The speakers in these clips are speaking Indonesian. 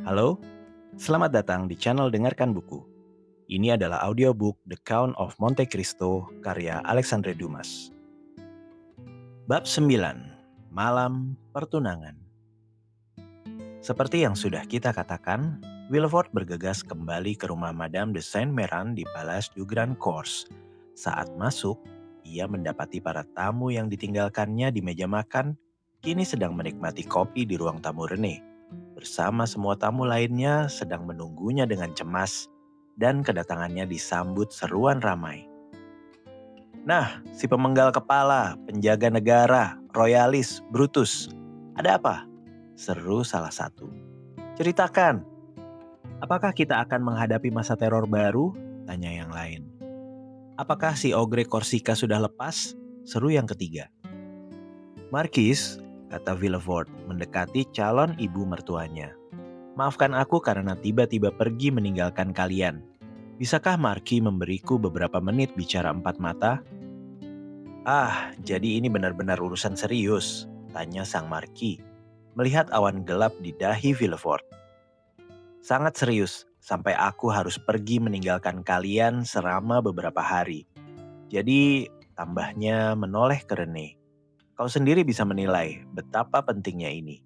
Halo, selamat datang di channel Dengarkan Buku. Ini adalah audiobook The Count of Monte Cristo karya Alexandre Dumas. Bab 9, Malam Pertunangan. Seperti yang sudah kita katakan, Villefort bergegas kembali ke rumah Madame de Saint-Méran di Palace du Grand Cours. Saat masuk, ia mendapati para tamu yang ditinggalkannya di meja makan, kini sedang menikmati kopi di ruang tamu Rene. Bersama semua tamu lainnya sedang menunggunya dengan cemas, dan kedatangannya disambut seruan ramai. Nah, si pemenggal kepala, penjaga negara, royalis, Brutus, ada apa? Seru salah satu. Ceritakan, apakah kita akan menghadapi masa teror baru? Tanya yang lain. Apakah si Ogre Korsika sudah lepas? Seru yang ketiga. Markis, kata Villefort mendekati calon ibu mertuanya. Maafkan aku karena tiba-tiba pergi meninggalkan kalian. Bisakah Marki memberiku beberapa menit bicara empat mata? Ah, jadi ini benar-benar urusan serius, tanya sang Marki, melihat awan gelap di dahi Villefort. Sangat serius, sampai aku harus pergi meninggalkan kalian selama beberapa hari. Jadi, tambahnya menoleh ke Rene. Kau sendiri bisa menilai betapa pentingnya ini.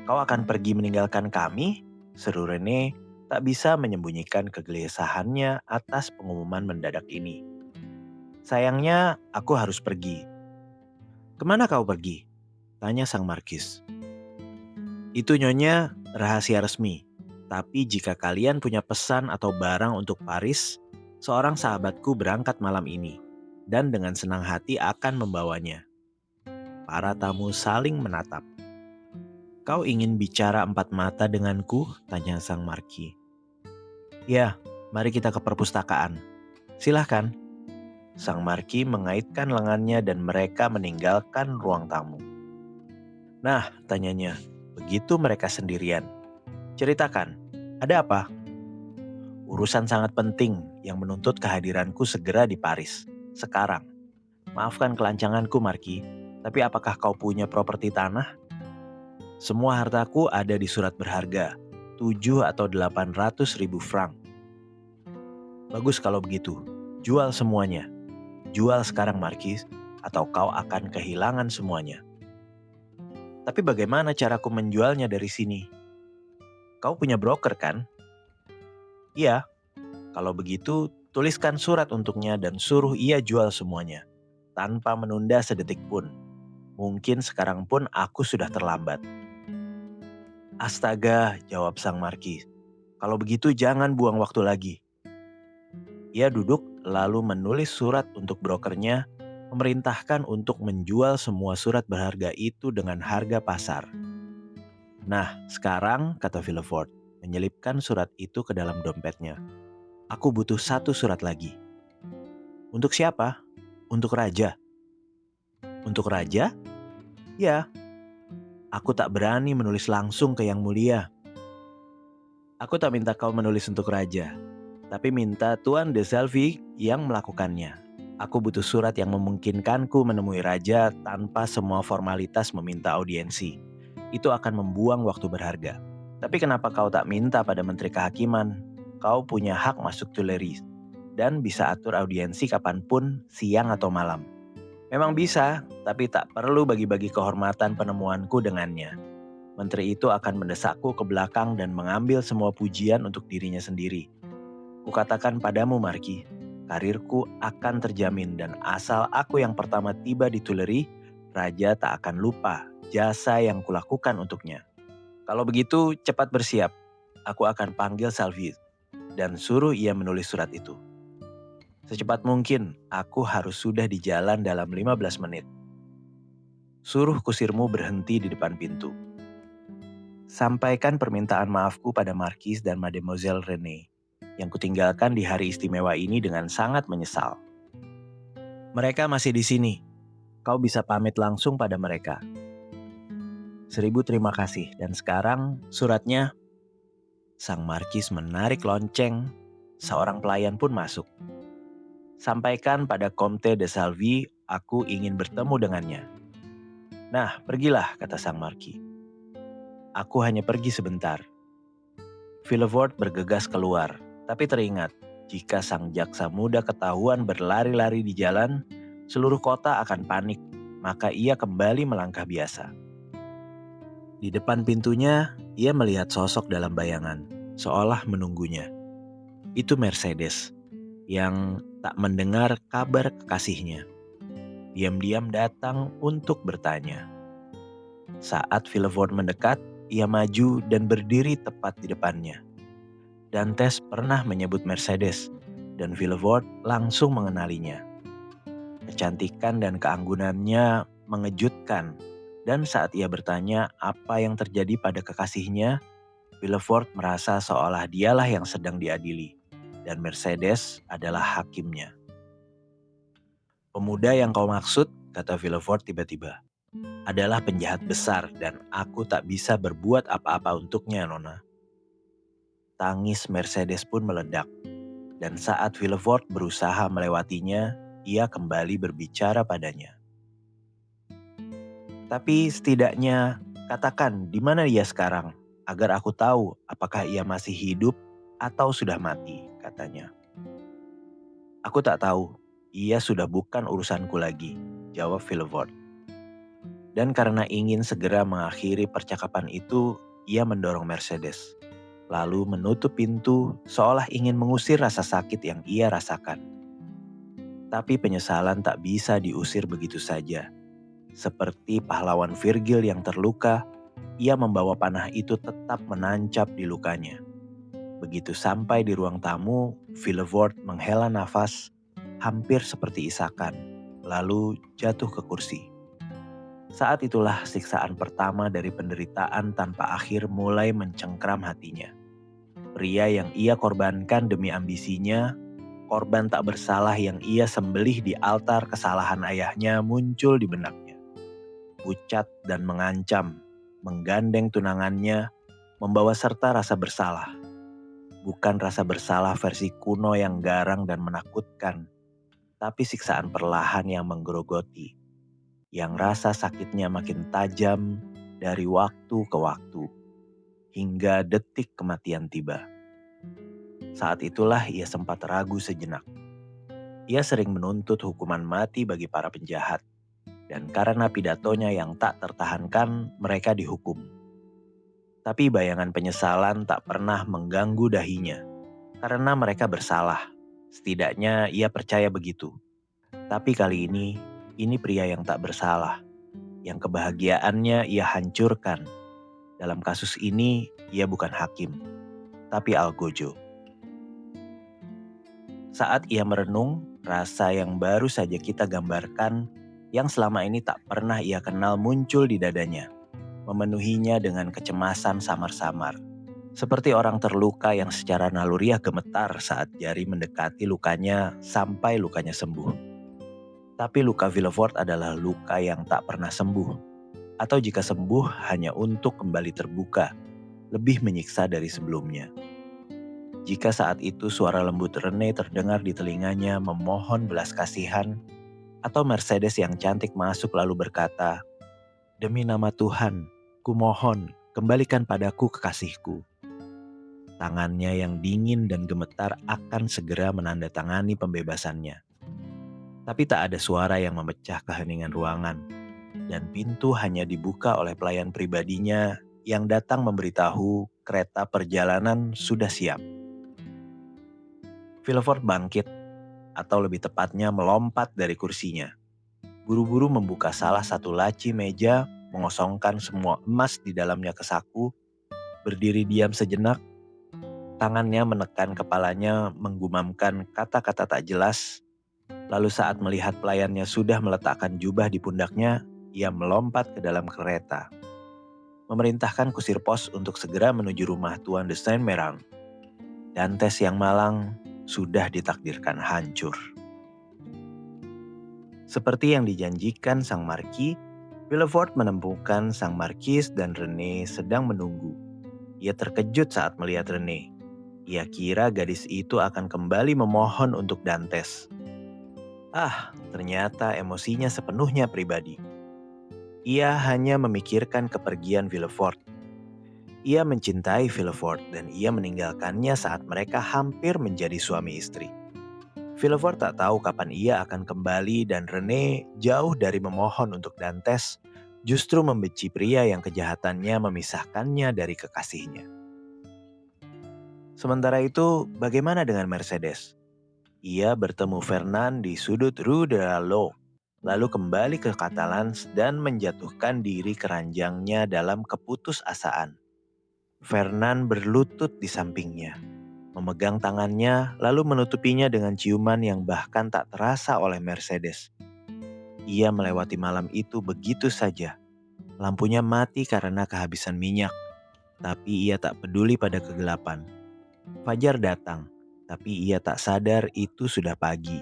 Kau akan pergi meninggalkan kami? Seru Rene, tak bisa menyembunyikan kegelisahannya atas pengumuman mendadak ini. Sayangnya, aku harus pergi. Kemana kau pergi? Tanya sang Markis. Itu nyonya rahasia resmi. Tapi jika kalian punya pesan atau barang untuk Paris, seorang sahabatku berangkat malam ini. Dan dengan senang hati akan membawanya. Para tamu saling menatap. Kau ingin bicara empat mata denganku? Tanya sang Marki. Ya, mari kita ke perpustakaan. Silahkan. Sang Marki mengaitkan lengannya dan mereka meninggalkan ruang tamu. Nah, tanyanya, begitu mereka sendirian. Ceritakan, ada apa? Urusan sangat penting yang menuntut kehadiranku segera di Paris. Sekarang. Maafkan kelancanganku, Marki. Tapi apakah kau punya properti tanah? Semua hartaku ada di surat berharga. 7 atau 800 ribu franc. Bagus kalau begitu. Jual semuanya. Jual sekarang, Markis, atau kau akan kehilangan semuanya. Tapi bagaimana caraku menjualnya dari sini? Kau punya broker kan? Iya. Kalau begitu, tuliskan surat untuknya dan suruh ia jual semuanya. Tanpa menunda sedetik pun. Mungkin sekarang pun aku sudah terlambat. Astaga, jawab sang Markis. Kalau begitu jangan buang waktu lagi. Ia duduk lalu menulis surat untuk brokernya, memerintahkan untuk menjual semua surat berharga itu dengan harga pasar. Nah, sekarang, kata Villefort, menyelipkan surat itu ke dalam dompetnya. Aku butuh satu surat lagi. Untuk siapa? Untuk raja. Untuk raja? Ya, aku tak berani menulis langsung ke Yang Mulia. Aku tak minta kau menulis untuk raja, tapi minta Tuan de Selvi yang melakukannya. Aku butuh surat yang memungkinkanku menemui raja tanpa semua formalitas meminta audiensi. Itu akan membuang waktu berharga. Tapi kenapa kau tak minta pada Menteri Kehakiman? Kau punya hak masuk Tuileries dan bisa atur audiensi kapanpun, siang atau malam. Memang bisa, tapi tak perlu bagi-bagi kehormatan penemuanku dengannya. Menteri itu akan mendesakku ke belakang dan mengambil semua pujian untuk dirinya sendiri. Kukatakan padamu, Marki, karirku akan terjamin dan asal aku yang pertama tiba di Tuileries, raja tak akan lupa jasa yang kulakukan untuknya. Kalau begitu, cepat bersiap. Aku akan panggil Salvi dan suruh ia menulis surat itu. Secepat mungkin, aku harus sudah di jalan dalam 15 menit. Suruh kusirmu berhenti di depan pintu. Sampaikan permintaan maafku pada Markis dan Mademoiselle Rene, yang kutinggalkan di hari istimewa ini dengan sangat menyesal. Mereka masih di sini. Kau bisa pamit langsung pada mereka. 1000 terima kasih. Dan sekarang suratnya. Sang Markis menarik lonceng. Seorang pelayan pun masuk. Sampaikan pada Comte de Salvi, aku ingin bertemu dengannya. Nah, pergilah, kata sang Markis. Aku hanya pergi sebentar. Villefort bergegas keluar, tapi teringat, jika sang jaksa muda ketahuan berlari-lari di jalan, seluruh kota akan panik, maka ia kembali melangkah biasa. Di depan pintunya, ia melihat sosok dalam bayangan, seolah menunggunya. Itu Mercedes, yang tak mendengar kabar kekasihnya. Diam-diam datang untuk bertanya. Saat Villefort mendekat, ia maju dan berdiri tepat di depannya. Dantes pernah menyebut Mercedes, dan Villefort langsung mengenalinya. Kecantikan dan keanggunannya mengejutkan, dan saat ia bertanya apa yang terjadi pada kekasihnya, Villefort merasa seolah dialah yang sedang diadili, dan Mercedes adalah hakimnya. Pemuda yang kau maksud, kata Villefort tiba-tiba, adalah penjahat besar dan aku tak bisa berbuat apa-apa untuknya, Nona. Tangis Mercedes pun meledak, dan saat Villefort berusaha melewatinya, ia kembali berbicara padanya. Tapi setidaknya katakan di mana dia sekarang, agar aku tahu apakah ia masih hidup atau sudah mati, katanya. Aku tak tahu, ia sudah bukan urusanku lagi, jawab Villefort. Dan karena ingin segera mengakhiri percakapan itu, ia mendorong Mercedes, lalu menutup pintu seolah ingin mengusir rasa sakit yang ia rasakan. Tapi penyesalan tak bisa diusir begitu saja. Seperti pahlawan Virgil yang terluka, ia membawa panah itu tetap menancap di lukanya. Begitu sampai di ruang tamu, Villefort menghela nafas, hampir seperti isakan, lalu jatuh ke kursi. Saat itulah siksaan pertama dari penderitaan tanpa akhir mulai mencengkram hatinya. Pria yang ia korbankan demi ambisinya, korban tak bersalah yang ia sembelih di altar kesalahan ayahnya muncul di benaknya. Pucat dan mengancam, menggandeng tunangannya, membawa serta rasa bersalah. Bukan rasa bersalah versi kuno yang garang dan menakutkan, tapi siksaan perlahan yang menggerogoti, yang rasa sakitnya makin tajam dari waktu ke waktu, hingga detik kematian tiba. Saat itulah ia sempat ragu sejenak. Ia sering menuntut hukuman mati bagi para penjahat, dan karena pidatonya yang tak tertahankan, mereka dihukum. Tapi bayangan penyesalan tak pernah mengganggu dahinya, karena mereka bersalah. Setidaknya ia percaya begitu. Tapi kali ini pria yang tak bersalah, yang kebahagiaannya ia hancurkan. Dalam kasus ini, ia bukan hakim, tapi algojo. Saat ia merenung, rasa yang baru saja kita gambarkan, yang selama ini tak pernah ia kenal muncul di dadanya, memenuhinya dengan kecemasan samar-samar. Seperti orang terluka yang secara naluriah gemetar saat jari mendekati lukanya sampai lukanya sembuh. Tapi luka Villefort adalah luka yang tak pernah sembuh, atau jika sembuh hanya untuk kembali terbuka, lebih menyiksa dari sebelumnya. Jika saat itu suara lembut Rene terdengar di telinganya memohon belas kasihan, atau Mercedes yang cantik masuk lalu berkata, "Demi nama Tuhan, kumohon, kembalikan padaku kekasihku." Tangannya yang dingin dan gemetar akan segera menandatangani pembebasannya. Tapi tak ada suara yang memecah keheningan ruangan, dan pintu hanya dibuka oleh pelayan pribadinya yang datang memberitahu kereta perjalanan sudah siap. Villefort bangkit, atau lebih tepatnya melompat dari kursinya. Buru-buru membuka salah satu laci meja, mengosongkan semua emas di dalamnya ke saku, berdiri diam sejenak, tangannya menekan kepalanya menggumamkan kata-kata tak jelas, lalu saat melihat pelayannya sudah meletakkan jubah di pundaknya, ia melompat ke dalam kereta. Memerintahkan kusir pos untuk segera menuju rumah Tuan de Saint-Méran. Dantes yang malang sudah ditakdirkan hancur. Seperti yang dijanjikan sang Marquis, Villefort menemukan sang Marquis dan Rene sedang menunggu. Ia terkejut saat melihat Rene. Ia kira gadis itu akan kembali memohon untuk Dantes. Ternyata emosinya sepenuhnya pribadi. Ia hanya memikirkan kepergian Villefort. Ia mencintai Villefort dan ia meninggalkannya saat mereka hampir menjadi suami istri. Villefort tak tahu kapan ia akan kembali dan Rene jauh dari memohon untuk Dantes, justru membenci pria yang kejahatannya memisahkannya dari kekasihnya. Sementara itu, bagaimana dengan Mercedes? Ia bertemu Fernand di sudut Rue de la Loe, lalu kembali ke Catalans dan menjatuhkan diri keranjangnya dalam keputusasaan. Fernand berlutut di sampingnya, memegang tangannya lalu menutupinya dengan ciuman yang bahkan tak terasa oleh Mercedes. Ia melewati malam itu begitu saja. Lampunya mati karena kehabisan minyak, tapi ia tak peduli pada kegelapan. Fajar datang, tapi ia tak sadar itu sudah pagi.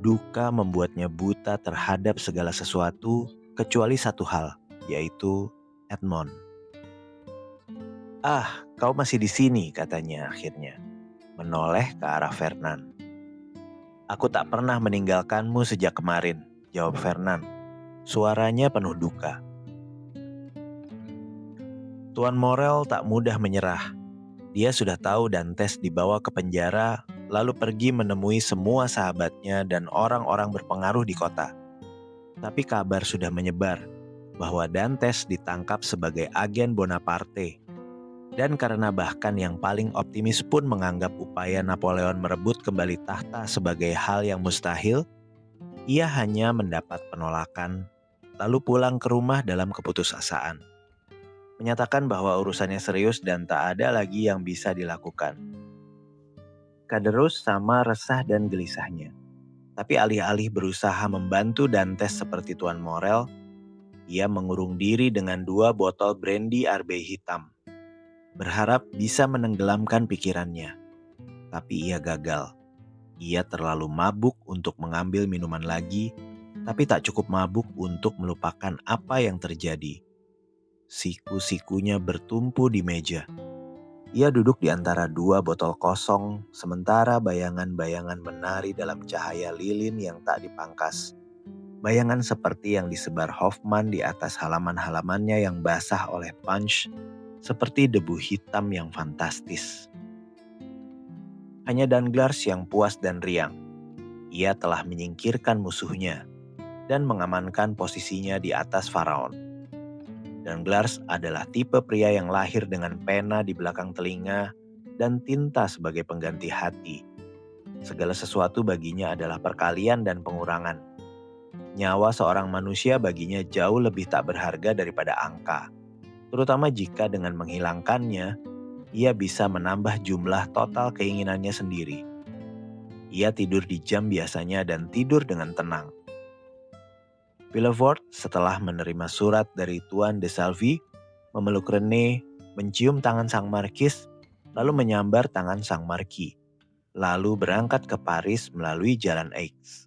Duka membuatnya buta terhadap segala sesuatu kecuali satu hal, yaitu Edmond. "Ah, kau masih di sini," katanya akhirnya, menoleh ke arah Fernand. "Aku tak pernah meninggalkanmu sejak kemarin," jawab Fernand. Suaranya penuh duka. Tuan Morel tak mudah menyerah. Dia sudah tahu Dantes dibawa ke penjara, lalu pergi menemui semua sahabatnya dan orang-orang berpengaruh di kota. Tapi kabar sudah menyebar bahwa Dantes ditangkap sebagai agen Bonaparte. Dan karena bahkan yang paling optimis pun menganggap upaya Napoleon merebut kembali tahta sebagai hal yang mustahil, ia hanya mendapat penolakan, lalu pulang ke rumah dalam keputusasaan. Menyatakan bahwa urusannya serius dan tak ada lagi yang bisa dilakukan. Kaderus sama resah dan gelisahnya. Tapi alih-alih berusaha membantu Dantes seperti Tuan Morel, ia mengurung diri dengan 2 botol brandy Arbey hitam. Berharap bisa menenggelamkan pikirannya. Tapi ia gagal. Ia terlalu mabuk untuk mengambil minuman lagi, tapi tak cukup mabuk untuk melupakan apa yang terjadi. Siku-sikunya bertumpu di meja. Ia duduk di antara 2 botol kosong, sementara bayangan-bayangan menari dalam cahaya lilin yang tak dipangkas. Bayangan seperti yang disebar Hoffman di atas halaman-halamannya yang basah oleh punch, seperti debu hitam yang fantastis. Hanya Danglars yang puas dan riang. Ia telah menyingkirkan musuhnya dan mengamankan posisinya di atas Faraon. Danglars adalah tipe pria yang lahir dengan pena di belakang telinga dan tinta sebagai pengganti hati. Segala sesuatu baginya adalah perkalian dan pengurangan. Nyawa seorang manusia baginya jauh lebih tak berharga daripada angka, terutama jika dengan menghilangkannya, ia bisa menambah jumlah total keinginannya sendiri. Ia tidur di jam biasanya dan tidur dengan tenang. Villefort setelah menerima surat dari Tuan de Salvi, memeluk Rene, mencium tangan sang markis, lalu menyambar tangan sang marki, lalu berangkat ke Paris melalui jalan Aix.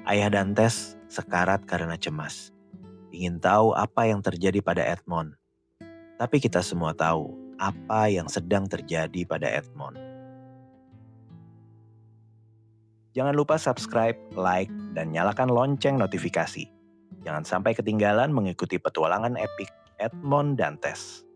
Ayah Dantes sekarat karena cemas, ingin tahu apa yang terjadi pada Edmond. Tapi kita semua tahu apa yang sedang terjadi pada Edmond. Jangan lupa subscribe, like, dan nyalakan lonceng notifikasi. Jangan sampai ketinggalan mengikuti petualangan epik Edmond Dantes.